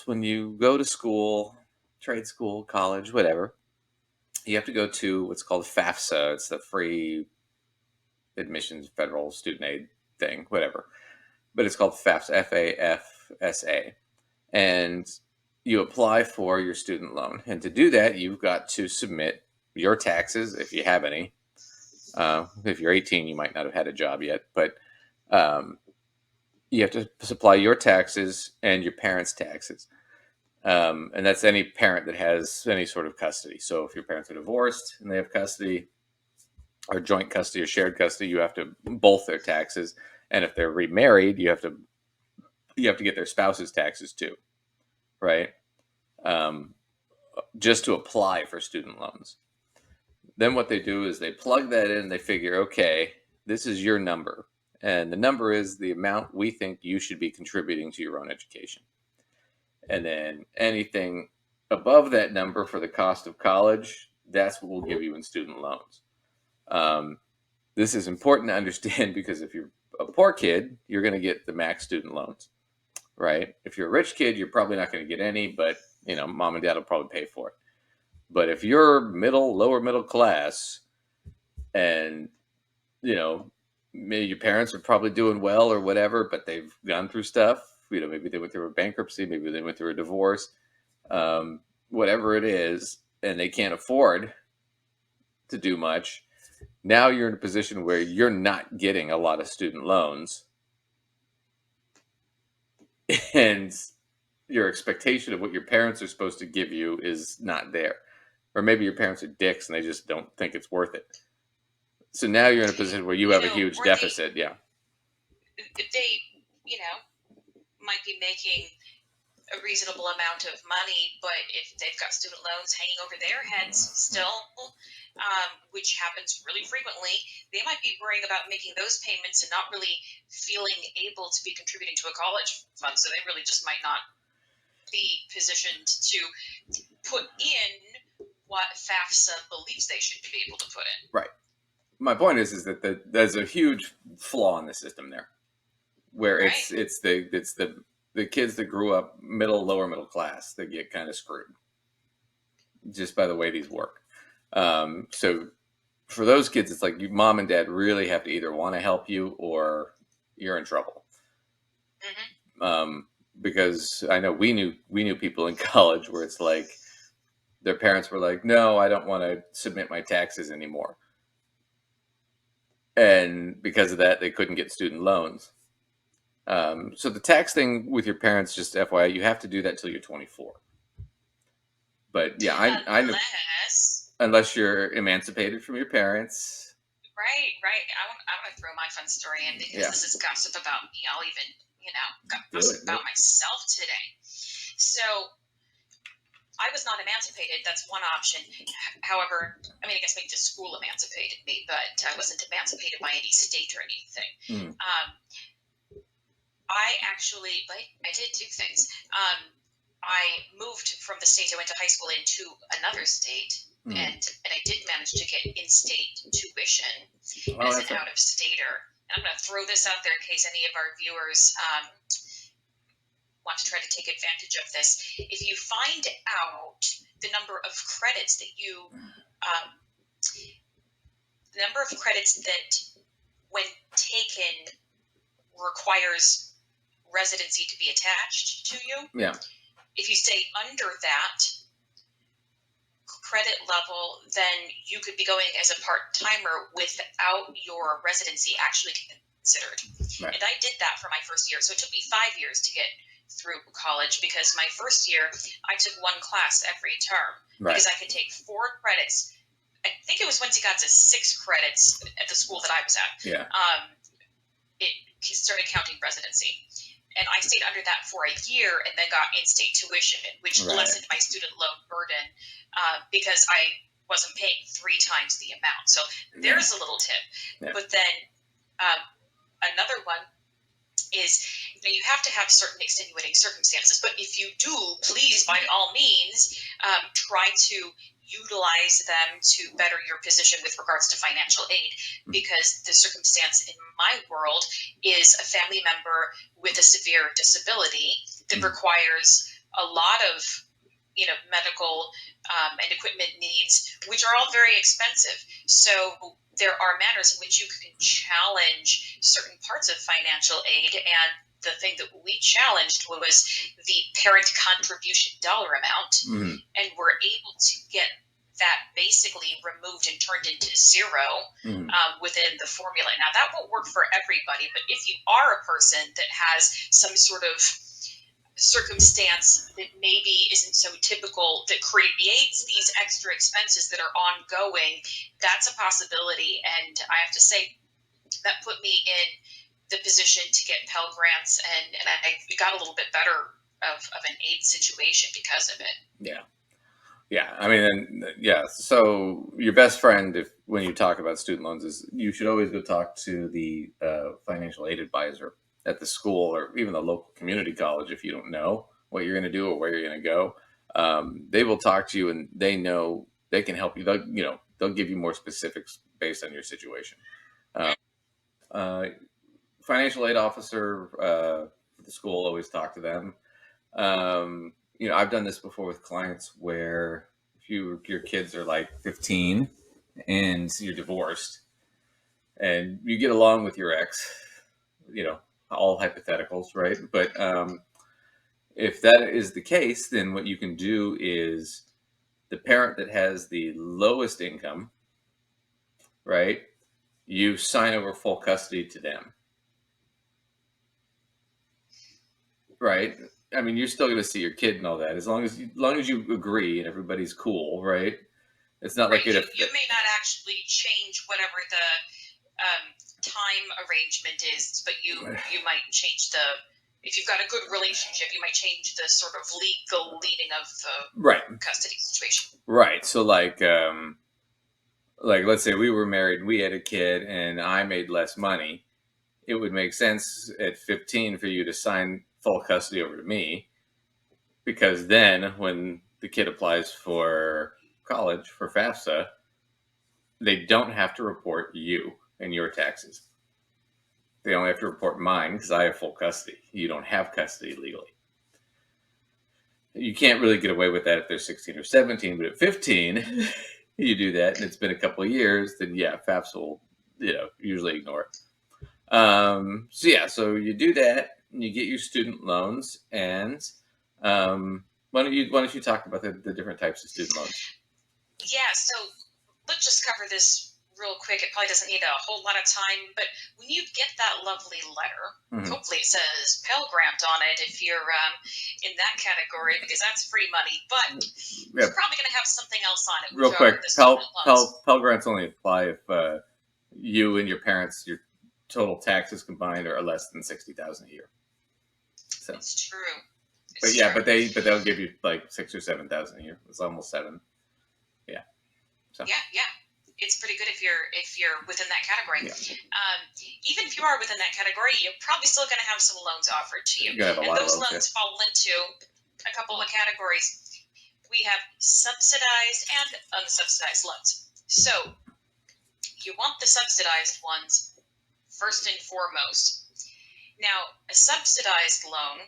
schools, when you go to school, trade school, college, whatever, you have to go to what's called FAFSA. It's the free admissions federal student aid thing, whatever. But it's called FAFSA, FAFSA. And you apply for your student loan. And to do that, you've got to submit your taxes, if you have any. If you're 18, you might not have had a job yet, but you have to supply your taxes and your parents' taxes. And that's any parent that has any sort of custody. So if your parents are divorced and they have custody, or joint custody or shared custody, you have to both their taxes. And if they're remarried, you have to get their spouse's taxes too, right? Um, just to apply for student loans. Then what they do is they plug that in and they figure, okay, this is your number. And the number is the amount we think you should be contributing to your own education. And then anything above that number for the cost of college, that's what we'll give you in student loans. This is important to understand because if you're a poor kid, you're going to get the max student loans, right? If you're a rich kid, you're probably not going to get any, but mom and dad will probably pay for it. But if you're lower middle class, and maybe your parents are probably doing well or whatever, but they've gone through stuff. Maybe they went through a bankruptcy, maybe they went through a divorce, whatever it is, and they can't afford to do much. Now you're in a position where you're not getting a lot of student loans, and your expectation of what your parents are supposed to give you is not there. Or maybe your parents are dicks and they just don't think it's worth it. So now you're in a position where you have a huge deficit. They might be making a reasonable amount of money, but if they've got student loans hanging over their heads still, which happens really frequently, they might be worrying about making those payments and not really feeling able to be contributing to a college fund. So they really just might not be positioned to put in what FAFSA believes they should be able to put in. Right. My point is that there's a huge flaw in the system there, where it's the kids that grew up lower middle class that get kind of screwed just by the way these work. So for those kids, it's like mom and dad really have to either want to help you or you're in trouble. Mm-hmm. Because I know we knew people in college where it's like their parents were like, no, I don't want to submit my taxes anymore. And because of that, they couldn't get student loans. So the tax thing with your parents, just FYI, you have to do that till you're 24. But yeah, unless you're emancipated from your parents. Right. I want to throw my fun story in because this is gossip about me. I'll even, gossip about myself today. So I was not emancipated. That's one option. However, I guess maybe just school emancipated me, but I wasn't emancipated by any state or anything. I did two things. I moved from the state I went to high school into another state, and I did manage to get in-state tuition as an out-of-stater. And I'm going to throw this out there in case any of our viewers want to try to take advantage of this. If you find out the number of credits that when taken requires residency to be attached to you. Yeah. If you stay under that credit level, then you could be going as a part-timer without your residency actually considered. Right. And I did that for my first year. So it took me 5 years to get through college because my first year I took one class every term because I could take 4 credits. I think it was once you got to 6 credits at the school that I was at. Yeah. It started counting residency. And I stayed under that for a year and then got in-state tuition, which lessened my student loan burden because I wasn't paying 3 times the amount. So there's a little tip. Yeah. But then another one is you have to have certain extenuating circumstances. But if you do, please, by all means, try to utilize them to better your position with regards to financial aid, because the circumstance in my world is a family member with a severe disability that requires a lot of medical and equipment needs, which are all very expensive. So there are manners in which you can challenge certain parts of financial aid. And the thing that we challenged was the parent contribution dollar amount. Mm-hmm. And we're able to get that basically removed and turned into zero within the formula. Now, that won't work for everybody, but if you are a person that has some sort of circumstance that maybe isn't so typical that creates these extra expenses that are ongoing, that's a possibility. And I have to say that put me in the position to get Pell Grants, and I got a little bit better of an aid situation because of it. Yeah. I mean, so your best friend, when you talk about student loans, is you should always go talk to the financial aid advisor at the school or even the local community college if you don't know what you're going to do or where you're going to go. They will talk to you, and they know they can help you. They'll give you more specifics based on your situation. Financial aid officer for the school, always talk to them. I've done this before with clients where if your kids are like 15 and you're divorced and you get along with your ex, all hypotheticals, right? But if that is the case, then what you can do is the parent that has the lowest income, right? You sign over full custody to them, right? I mean, you're still going to see your kid and all that, as long as you agree and everybody's cool, right? It's not like you may not actually change whatever the time arrangement is, but you might change if you've got a good relationship, you might change the sort of legal leading of the custody situation. Right. So like let's say we were married, we had a kid, and I made less money. It would make sense at 15 for you to sign full custody over to me, because then when the kid applies for college for FAFSA, they don't have to report you and your taxes. They only have to report mine because I have full custody. You don't have custody legally. You can't really get away with that if they're 16 or 17, but at 15, you do that, and it's been a couple of years, then FAFSA will, usually ignore it. So you do that, and you get your student loans, and why don't you talk about the different types of student loans? Yeah, so let's just cover this real quick. It probably doesn't need a whole lot of time, but when you get that lovely letter, hopefully it says Pell Grant on it if you're in that category, because that's free money, but you're probably going to have something else on it. Real quick, Pell Grants only apply if you and your parents, your total taxes combined are less than $60,000 a year. So it's true. But they'll give you like $6,000 or $7,000 a year. It's almost $7,000. Yeah. So. Yeah. It's pretty good if you're within that category. Even if you are within that category, you're probably still going to have some loans offered to you. And those loans fall into a couple of categories. We have subsidized and unsubsidized loans. So you want the subsidized ones first and foremost. Now, a subsidized loan,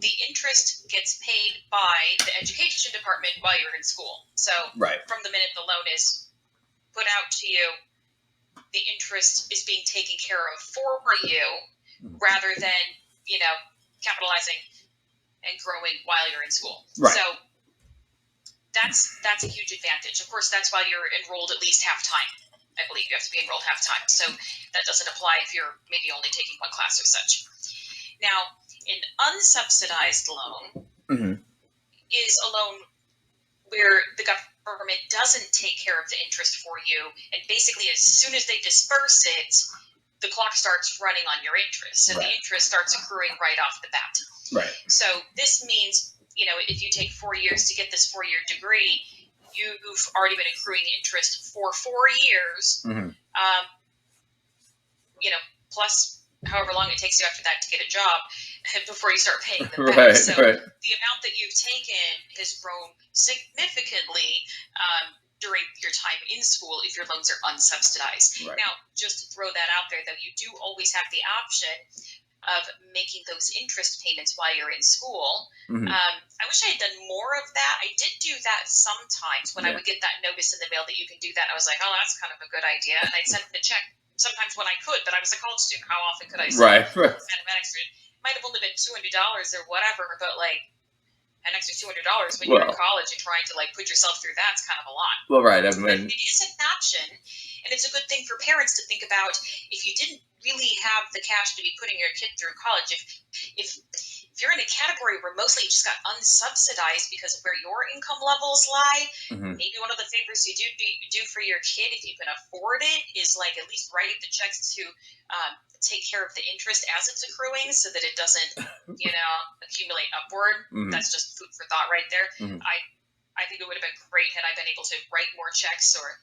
the interest gets paid by the education department while you're in school. So from the minute the loan is put out to you, the interest is being taken care of for you rather than, capitalizing and growing while you're in school. So that's a huge advantage. Of course, that's why you're enrolled at least half time. I believe you have to be enrolled half time. So that doesn't apply if you're maybe only taking one class or such. Now, an unsubsidized loan is a loan where the government doesn't take care of the interest for you, and basically as soon as they disperse it, the clock starts running on your interest. So the interest starts accruing right off the bat. So this means, if you take 4 years to get this 4-year degree, you've already been accruing interest for 4 years, plus however long it takes you after that to get a job before you start paying them back. So the amount that you've taken has grown significantly during your time in school if your loans are unsubsidized. Now, just to throw that out there, though, you do always have the option of making those interest payments while you're in school. Mm-hmm. I wish I had done more of that. I did do that sometimes when I would get that notice in the mail that you can do that. I was like, oh, that's kind of a good idea. And I'd send the check sometimes when I could, but I was a college student. How often could I send right. mathematics student? It might have only been $200 or whatever, but like an extra $200 when you're in college and trying to like put yourself through that's kind of a lot. Well, right. I But mean, it is an option, and it's a good thing for parents to think about if you didn't really have the cash to be putting your kid through college. If you're in a category where mostly you just got unsubsidized because of where your income levels lie, maybe one of the favors you do for your kid, if you can afford it, is like at least write the checks to take care of the interest as it's accruing, so that it doesn't, accumulate upward. That's just food for thought right there. I think it would have been great had I been able to write more checks, or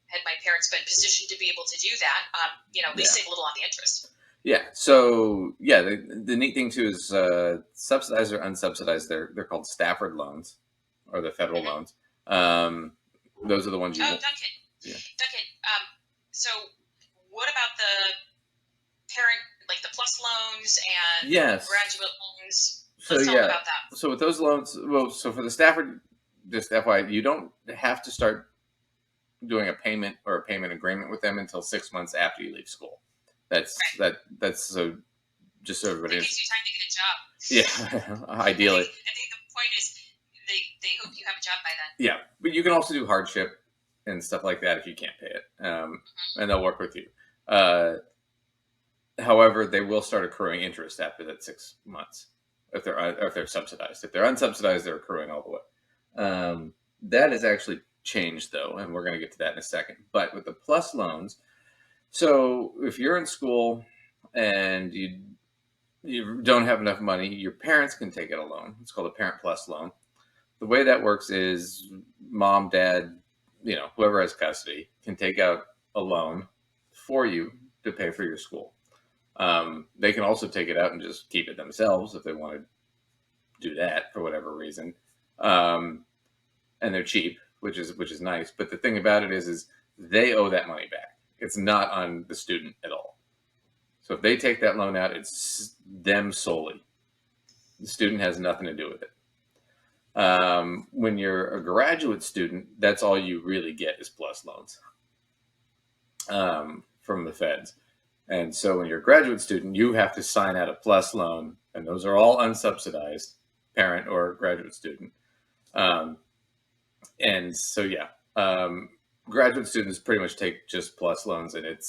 had my parents been positioned to be able to do that. At least save a little on the interest. Yeah. So yeah, the neat thing too is subsidized or unsubsidized. They're called Stafford loans, or the federal loans. Those are the ones you. Oh, Duncan. Yeah. Duncan. So what about the parent, like the plus loans and graduate loans? Let's talk about that. So with those loans, so for the Stafford, just FYI, you don't have to start doing a payment or a payment agreement with them until 6 months after you leave school. That's so just so everybody. It gives you time to get a job. Yeah, ideally. I think the point is they hope you have a job by then. Yeah, but you can also do hardship and stuff like that if you can't pay it, and they'll work with you. However, they will start accruing interest after that 6 months if they're subsidized. If they're unsubsidized, they're accruing all the way. That has actually changed though, and we're going to get to that in a second. But with the plus loans, so if you're in school and you don't have enough money, your parents can take out a loan. It's called a Parent Plus loan. The way that works is mom, dad, whoever has custody can take out a loan for you to pay for your school. They can also take it out and just keep it themselves if they want to do that for whatever reason. And they're cheap, which is nice. But the thing about it is they owe that money back. It's not on the student at all. So if they take that loan out, it's them solely. The student has nothing to do with it. When you're a graduate student, that's all you really get is plus loans from the feds. And so when you're a graduate student, you have to sign out a plus loan, and those are all unsubsidized, parent or graduate student. And so, graduate students pretty much take just plus loans, and it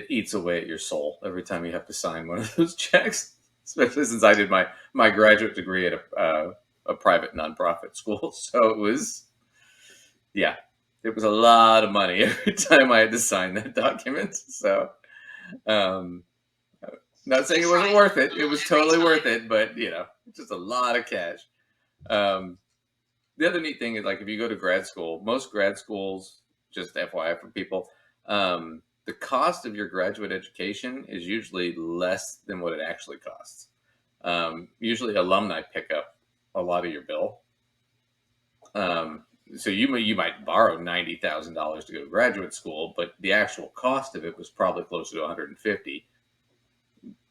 eats away at your soul every time you have to sign one of those checks. Especially since I did my graduate degree at a private nonprofit school, so it was a lot of money every time I had to sign that document. So, not saying it wasn't worth it; it was totally worth it, but just a lot of cash. The other neat thing is, like, if you go to grad school, most grad schools, just FYI for people, the cost of your graduate education is usually less than what it actually costs. Usually alumni pick up a lot of your bill. So you might borrow $90,000 to go to graduate school, but the actual cost of it was probably closer to $150,000.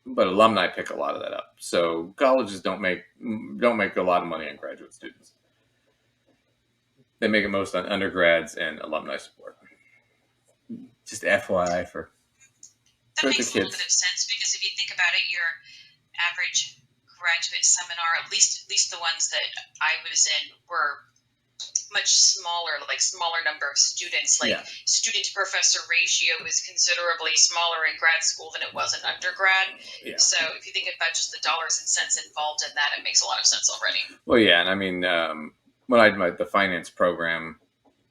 But alumni pick a lot of that up. So colleges don't make a lot of money on graduate students. They make it most on undergrads and alumni support. Just FYI for the kids. That makes a little bit of sense, because if you think about it, your average graduate seminar, at least the ones that I was in, were much smaller, like smaller number of students. Like student to professor ratio is considerably smaller in grad school than it was in undergrad. Yeah. So if you think about just the dollars and cents involved in that, it makes a lot of sense already. Well, yeah, and I mean, when I did the finance program,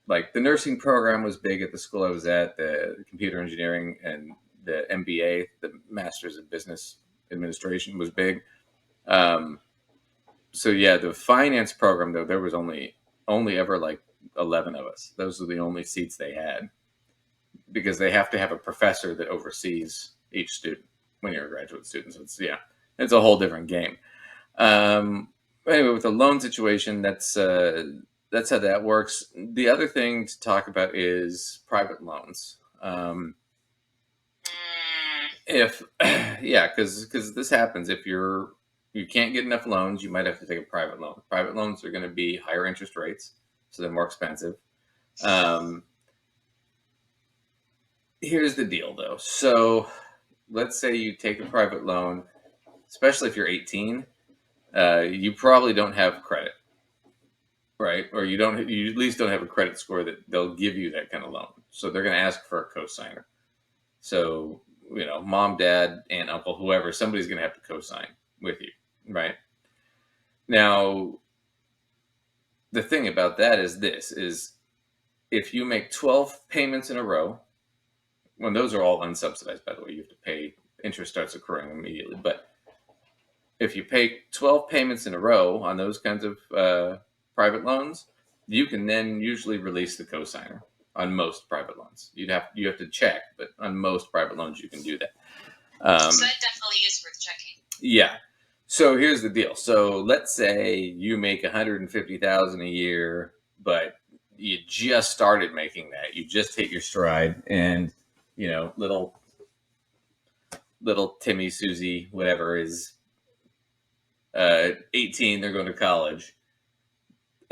like the nursing program was big at the school I was at, the computer engineering and the MBA, the Master's in Business Administration, was big. So yeah, the finance program though, there was only ever like 11 of us. Those are the only seats they had, because they have to have a professor that oversees each student when you're a graduate student. So it's a whole different game. Anyway, with the loan situation, that's how that works. The other thing to talk about is private loans. If yeah, because this happens if you can't get enough loans, you might have to take a private loan. Private loans are going to be higher interest rates, so they're more expensive. Um, Here's the deal, though. So let's say you take a private loan, especially if you're 18, you probably don't have credit, right? Or you at least don't have a credit score that they'll give you that kind of loan. So they're going to ask for a cosigner. So, mom, dad, aunt, uncle, whoever, somebody's going to have to co-sign with you, right? Now, the thing about that is this is if you make 12 payments in a row, when those are all unsubsidized, by the way, you have to pay, interest starts accruing immediately. But if you pay 12 payments in a row on those kinds of private loans, you can then usually release the cosigner on most private loans. You have to check, but on most private loans you can do that. So it definitely is worth checking. Yeah. So here's the deal. So let's say you make 150,000 a year, but you just started making that. You just hit your stride, and little Timmy, Susie, whatever is 18. They're going to college,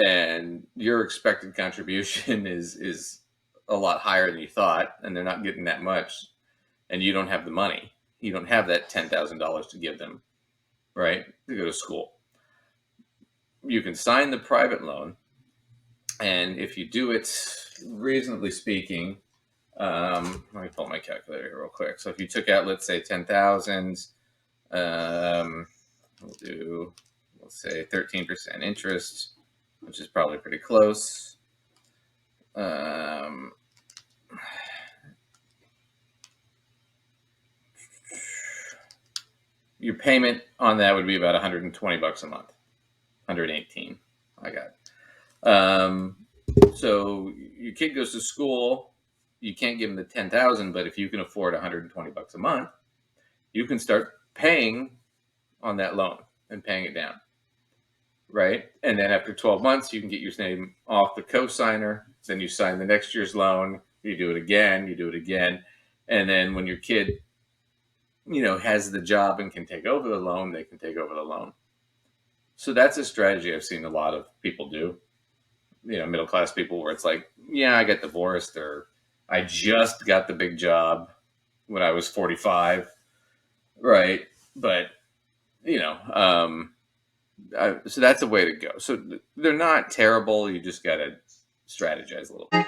and your expected contribution is a lot higher than you thought, and they're not getting that much, and you don't have the money. You don't have that $10,000 to give them, right, to go to school. You can sign the private loan, and if you do it reasonably speaking, let me pull my calculator here real quick. So if you took out, let's say 10,000, let's say 13% interest, which is probably pretty close. Your payment on that would be about $120 a month. 118. I got it. So your kid goes to school, you can't give them the 10,000, but if you can afford $120 a month, you can start paying on that loan and paying it down, right? And then after 12 months, you can get your name off the cosigner. Then you sign the next year's loan. You do it again, and then when your kid, has the job and can take over the loan, they can take over the loan. So that's a strategy I've seen a lot of people do. Middle class people, where it's like, yeah, I got divorced, or I just got the big job when I was 45, right? But so that's a way to go. So they're not terrible. You just got to strategize a little bit.